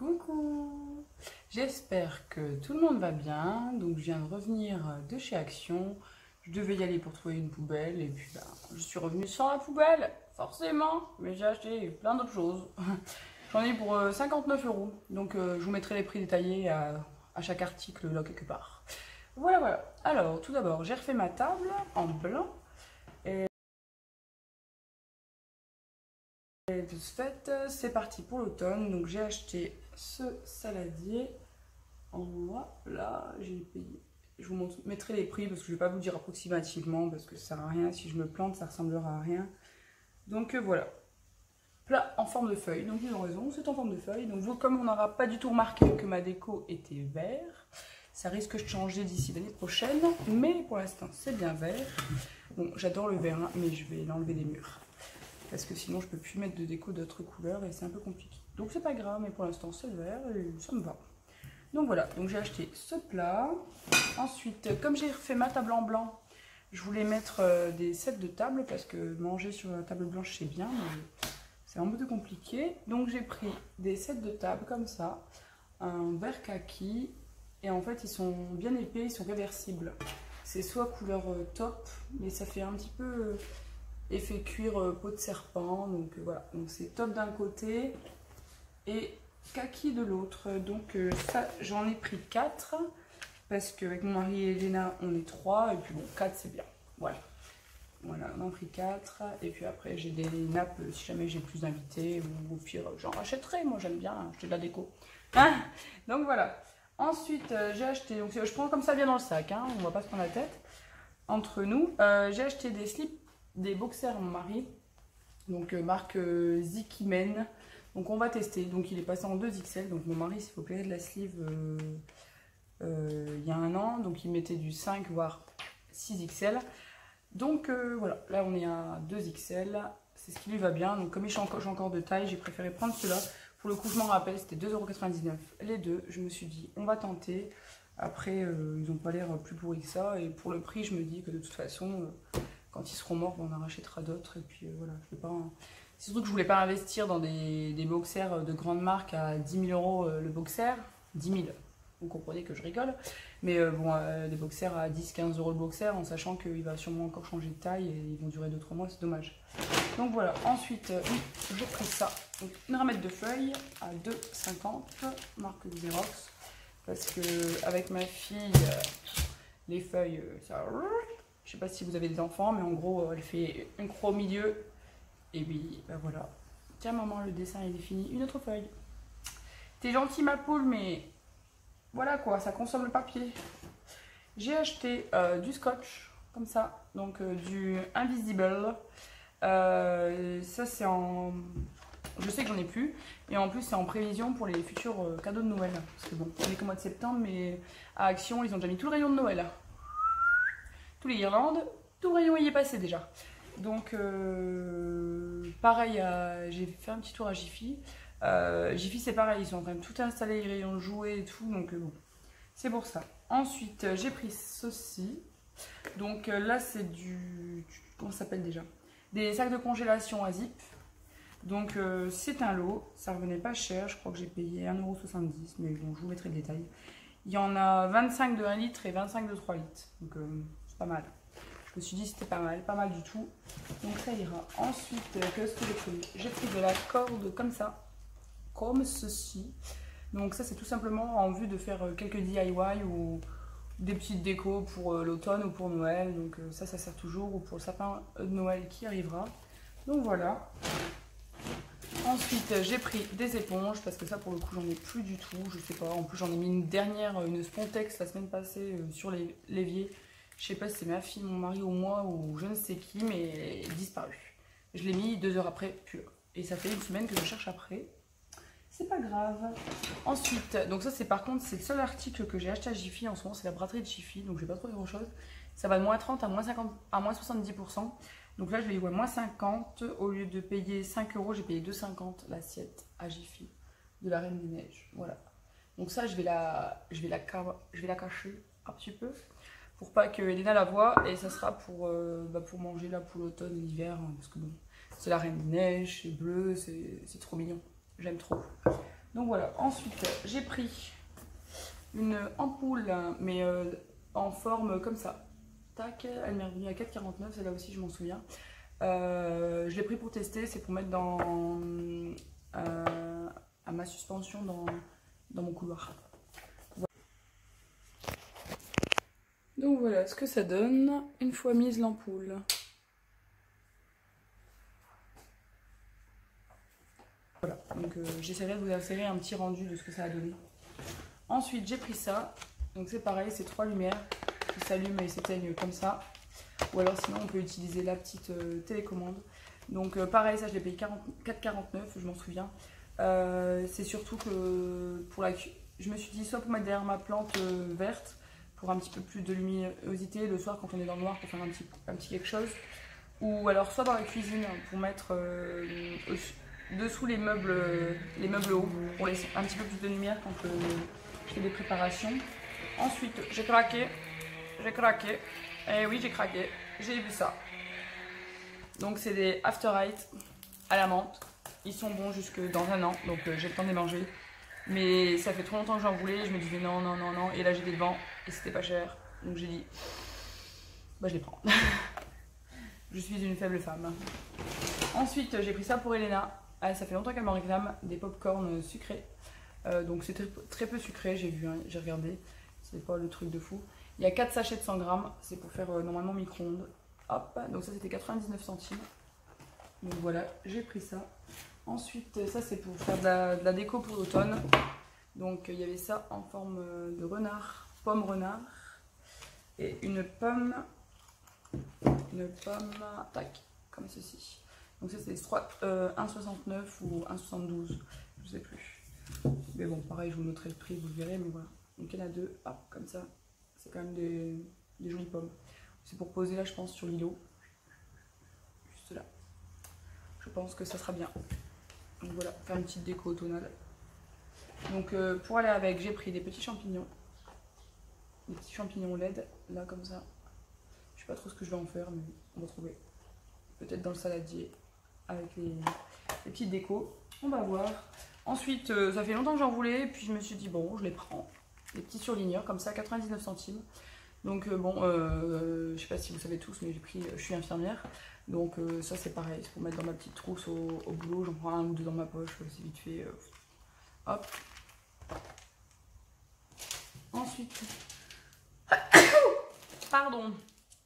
Coucou! J'espère que tout le monde va bien. Donc je viens de revenir de chez Action. Je devais y aller pour trouver une poubelle et puis je suis revenue sans la poubelle, forcément. Mais j'ai acheté plein d'autres choses. J'en ai pour 59 euros. Donc je vous mettrai les prix détaillés à chaque article là quelque part. Voilà, voilà. Alors tout d'abord, j'ai refait ma table en blanc. Et de ce fait, c'est parti pour l'automne. Donc j'ai acheté ce saladier en bois. Là, j'ai payé. Je vous mettrai les prix parce que je ne vais pas vous dire approximativement parce que ça sert à rien. Si je me plante, ça ressemblera à rien. Donc voilà. Plat en forme de feuille. Donc ils ont raison, c'est en forme de feuille. Donc vous, comme on n'aura pas du tout remarqué que ma déco était vert, ça risque de changer d'ici l'année prochaine. Mais pour l'instant, c'est bien vert. Bon, j'adore le vert, hein, mais je vais l'enlever des murs. Parce que sinon je peux plus mettre de déco d'autres couleurs et c'est un peu compliqué. Donc c'est pas grave, mais pour l'instant c'est le vert et ça me va. Donc voilà, donc j'ai acheté ce plat. Ensuite, comme j'ai refait ma table en blanc, je voulais mettre des sets de table parce que manger sur la table blanche c'est bien, mais c'est un peu compliqué. Donc j'ai pris des sets de table comme ça, un vert kaki, et en fait ils sont bien épais, ils sont réversibles. C'est soit couleur top, mais ça fait un petit peu effet cuir peau de serpent, donc voilà, donc c'est top d'un côté et kaki de l'autre. Donc ça, j'en ai pris 4 parce qu'avec mon mari et Elena on est 3 et puis bon, 4 c'est bien, voilà. Voilà, on en a pris 4 et puis après j'ai des nappes si jamais j'ai plus d'invités ou au pire j'en rachèterai, moi j'aime bien acheter de la déco, hein. Donc voilà, ensuite j'ai acheté, donc je prends comme ça bien dans le sac, hein, on va pas se prendre la tête entre nous. J'ai acheté des slips, des boxers à mon mari, donc marque Zikimen. Donc on va tester. Donc il est passé en 2XL. Donc mon mari s'est opéré de la sleeve il y a un an. Donc il mettait du 5 voire 6XL. Donc voilà, là on est à 2XL. C'est ce qui lui va bien. Donc comme j'ai encore de taille, j'ai préféré prendre cela. Pour le coup, je m'en rappelle, c'était 2,99 € les deux. Je me suis dit, on va tenter. Après, ils n'ont pas l'air plus pourris que ça. Et pour le prix, je me dis que de toute façon, quand ils seront morts, on en rachètera d'autres. Et puis voilà, je vais pas. C'est surtout que je voulais pas investir dans des boxers de grande marque à 10 000 € le boxer. 10 000, vous comprenez que je rigole. Mais bon, des boxers à 10-15 € le boxer, en sachant qu'il va sûrement encore changer de taille et ils vont durer 2-3 mois, c'est dommage. Donc voilà, ensuite, j'ai pris ça. Donc une ramette de feuilles à 2,50 €, marque Xerox. Parce que avec ma fille, les feuilles, ça. Je sais pas si vous avez des enfants, mais en gros, elle fait une croix au milieu. Et puis, ben voilà. Tiens, maman, le dessin est fini. Une autre feuille. T'es gentille, ma poule, mais voilà quoi, ça consomme le papier. J'ai acheté du scotch, comme ça. Donc, du Invisible. Ça, c'est en. Je sais que j'en ai plus. Et en plus, c'est en prévision pour les futurs cadeaux de Noël. Parce que bon, on est qu'au mois de septembre, mais à Action, ils ont déjà mis tout le rayon de Noël. Tous les guirlandes, tout le rayon y est passé déjà. Donc, pareil, j'ai fait un petit tour à Jiffy. Jiffy, c'est pareil, ils sont en train de tout installer, les rayons de jouets et tout. Donc, bon, c'est pour ça. Ensuite, j'ai pris ceci. Donc, là, c'est du. Comment ça s'appelle déjà? Des sacs de congélation à zip. Donc c'est un lot, ça revenait pas cher, je crois que j'ai payé 1,70 €, mais bon, je vous mettrai le détail. Il y en a 25 de 1 litre et 25 de 3 litres, donc c'est pas mal. Je me suis dit c'était pas mal du tout, donc ça ira. Ensuite, qu'est-ce que j'ai pris? J'ai pris de la corde comme ça, comme ceci. Donc ça c'est tout simplement en vue de faire quelques DIY ou des petites décos pour l'automne ou pour Noël, donc ça sert toujours, ou pour le sapin de Noël qui arrivera. Donc voilà. Ensuite, j'ai pris des éponges parce que ça, pour le coup, j'en ai plus du tout. Je sais pas. En plus, j'en ai mis une dernière, une Spontex la semaine passée sur l'évier. Je sais pas si c'est ma fille, mon mari ou moi ou je ne sais qui, mais elle est disparue. Je l'ai mis 2 heures après, puis et ça fait une semaine que je cherche après. C'est pas grave. Ensuite, donc ça, c'est par contre, c'est le seul article que j'ai acheté à Jiffy en ce moment, c'est la braderie de Jiffy. Donc, j'ai pas trouvé grand chose. Ça va de moins 30 à moins 50, à moins 70%. Donc là, je vais moins 50. Au lieu de payer 5 €, j'ai payé 2,50 € l'assiette à Jiffy de la Reine des Neiges. Voilà. Donc ça, je vais la cacher un petit peu pour pas que Elena la voie. Et ça sera pour manger là pour l'automne et l'hiver. Hein, parce que bon, c'est la Reine des Neiges, c'est bleu, c'est trop mignon. J'aime trop. Donc voilà, ensuite j'ai pris une ampoule, mais en forme comme ça. Tac, elle m'est revenue à 4,49, celle-là aussi je m'en souviens. Je l'ai pris pour tester, c'est pour mettre dans à ma suspension dans mon couloir. Voilà. Donc voilà ce que ça donne une fois mise l'ampoule. Voilà, donc j'essaierai de vous insérer un petit rendu de ce que ça a donné. Ensuite j'ai pris ça, donc c'est pareil, c'est 3 lumières qui s'allument et s'éteignent comme ça. Ou alors sinon on peut utiliser la petite télécommande. Donc pareil, ça je l'ai payé 4,49, je m'en souviens. C'est surtout que pour je me suis dit soit pour mettre derrière ma plante verte, pour un petit peu plus de luminosité le soir quand on est dans le noir pour faire un petit quelque chose. Ou alors soit dans la cuisine pour mettre dessous les meubles hauts, pour laisser un petit peu plus de lumière quand je fais des préparations. Ensuite j'ai craqué, et oui j'ai craqué, j'ai vu ça. Donc c'est des After Eight à la menthe. Ils sont bons jusque dans un an, donc j'ai le temps de les manger. Mais ça fait trop longtemps que j'en voulais, je me disais non, non, non, non. Et là j'étais devant et c'était pas cher. Donc j'ai dit, bah je les prends. Je suis une faible femme. Ensuite j'ai pris ça pour Elena. Ah, ça fait longtemps qu'elle m'en réclame, des pop-corn sucrés. Donc c'est très peu sucré, j'ai vu, hein, j'ai regardé. C'est pas le truc de fou. Il y a 4 sachets de 100 grammes, c'est pour faire normalement micro-ondes. Hop, donc ça c'était 99 centimes. Donc voilà, j'ai pris ça. Ensuite, ça c'est pour faire de la déco pour l'automne. Donc il y avait ça en forme de renard, pomme renard. Et une pomme, tac, comme ceci. Donc ça c'est 1,69 ou 1,72, je sais plus. Mais bon, pareil, je vous noterai le prix, vous le verrez, mais voilà. Donc il y en a deux, hop, comme ça. C'est quand même des jolies pommes. C'est pour poser là, je pense, sur l'îlot. Juste là. Je pense que ça sera bien. Donc voilà, faire une petite déco automnale. Donc pour aller avec, j'ai pris des petits champignons. Des petits champignons LED, là comme ça. Je sais pas trop ce que je vais en faire, mais on va trouver. Peut-être dans le saladier, avec les petites décos. On va voir. Ensuite, ça fait longtemps que j'en voulais, puis je me suis dit, bon, je les prends. Des petits surligneurs, comme ça, 99 centimes. Donc bon, je sais pas si vous savez tous, mais j'ai pris, je suis infirmière. Donc ça c'est pareil, c'est pour mettre dans ma petite trousse au boulot. J'en prends un ou deux dans ma poche, c'est vite fait. Hop. Ensuite, pardon.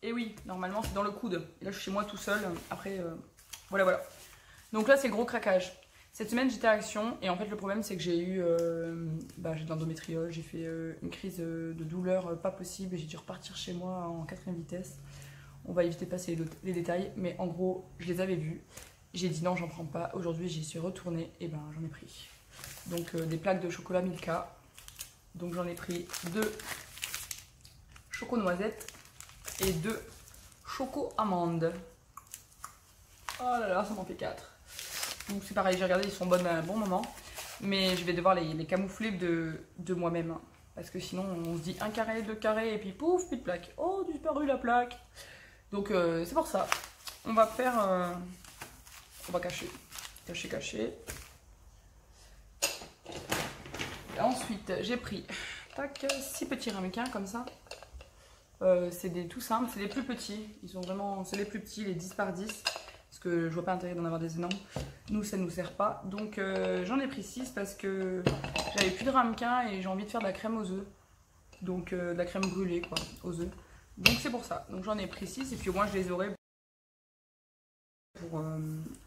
Et oui, normalement c'est dans le coude. Et là je suis chez moi tout seul. Après, voilà. Donc là c'est le gros craquage. Cette semaine j'étais à Action et en fait le problème c'est que j'ai eu j'ai de l'endométriose, j'ai fait une crise de douleur pas possible et j'ai dû repartir chez moi en 4ème vitesse. On va éviter de passer les détails, mais en gros je les avais vus. J'ai dit non, j'en prends pas. Aujourd'hui j'y suis retournée et ben j'en ai pris. Donc des plaques de chocolat Milka. Donc j'en ai pris 2 choco noisettes et 2 choco amandes. Oh là là, ça m'en fait 4. Donc c'est pareil, j'ai regardé, ils sont bonnes à un bon moment. Mais je vais devoir les camoufler de moi-même. Hein, parce que sinon on se dit 1 carré, 2 carrés et puis pouf, plus de plaque. Oh, disparu la plaque. Donc c'est pour ça. On va faire... on va cacher. Cacher. Et ensuite j'ai pris 6 petits ramequins comme ça. C'est des tout simples, c'est les plus petits. Ils sont vraiment... C'est les plus petits, les 10 par 10. Parce que je vois pas l'intérêt d'en avoir des énormes. Nous, ça nous sert pas. Donc, j'en ai pris 6 parce que j'avais plus de ramequin et j'ai envie de faire de la crème aux œufs. Donc, de la crème brûlée, quoi, aux œufs. Donc, c'est pour ça. Donc, j'en ai pris 6 et puis au moins, je les aurai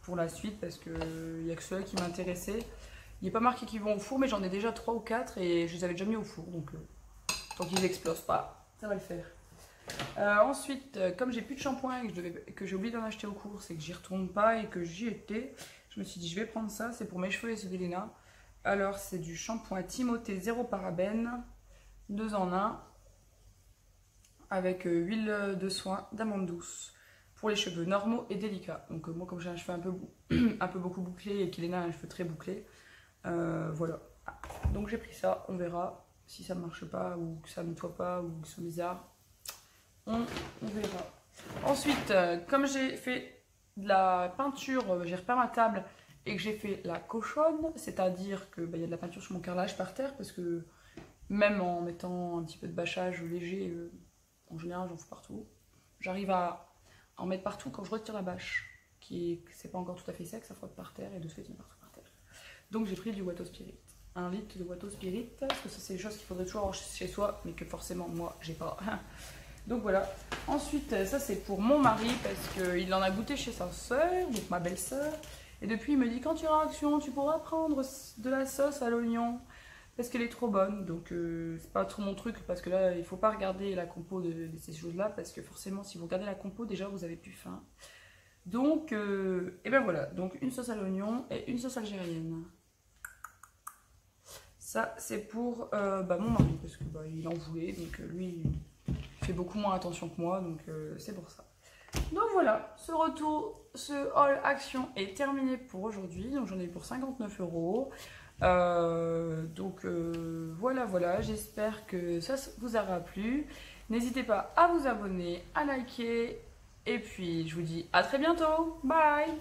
pour la suite parce qu'il n'y a que ceux-là qui m'intéressaient. Il n'est pas marqué qu'ils vont au four, mais j'en ai déjà 3 ou 4 et je les avais déjà mis au four. Donc, tant qu'ils n'explosent pas, ça va le faire. Ensuite, comme j'ai plus de shampoing et que j'ai oublié d'en acheter aux courses et que j'y retourne pas et que j'y étais, je me suis dit je vais prendre ça, c'est pour mes cheveux et ceux d'Elena. Alors c'est du shampoing Timothée 0 parabène, 2 en 1, avec huile de soin d'amande douce pour les cheveux normaux et délicats. Donc moi comme j'ai un cheveu un peu beaucoup bouclé et qu'Elena a un cheveu très bouclé, voilà. Donc j'ai pris ça, on verra si ça ne marche pas ou que ça ne nettoie pas ou que c'est bizarre. On verra. Ensuite, comme j'ai fait de la peinture, j'ai repeint ma table et que j'ai fait la cochonne, c'est-à-dire que y a de la peinture sur mon carrelage par terre, parce que même en mettant un petit peu de bâchage léger, en général j'en fous partout. J'arrive à en mettre partout quand je retire la bâche, c'est pas encore tout à fait sec, ça frotte par terre et de ce fait il met partout par terre. Donc j'ai pris du Watteau Spirit, 1 litre de Watteau Spirit, parce que ça c'est des choses qu'il faudrait toujours avoir chez soi, mais que forcément moi j'ai pas. Donc voilà. Ensuite, ça c'est pour mon mari parce qu'il en a goûté chez sa soeur, donc ma belle-sœur. Et depuis, il me dit quand tu iras à Action, tu pourras prendre de la sauce à l'oignon parce qu'elle est trop bonne. Donc c'est pas trop mon truc parce que là, il faut pas regarder la compo de ces choses-là parce que forcément, si vous regardez la compo, déjà vous avez plus faim. Donc, et ben voilà. Donc une sauce à l'oignon et une sauce algérienne. Ça c'est pour mon mari parce que il en voulait, donc lui. Il fait beaucoup moins attention que moi, donc c'est pour ça. Donc voilà, ce haul Action est terminé pour aujourd'hui. Donc j'en ai pour 59 €. Voilà, j'espère que ça vous aura plu. N'hésitez pas à vous abonner, à liker. Et puis je vous dis à très bientôt. Bye!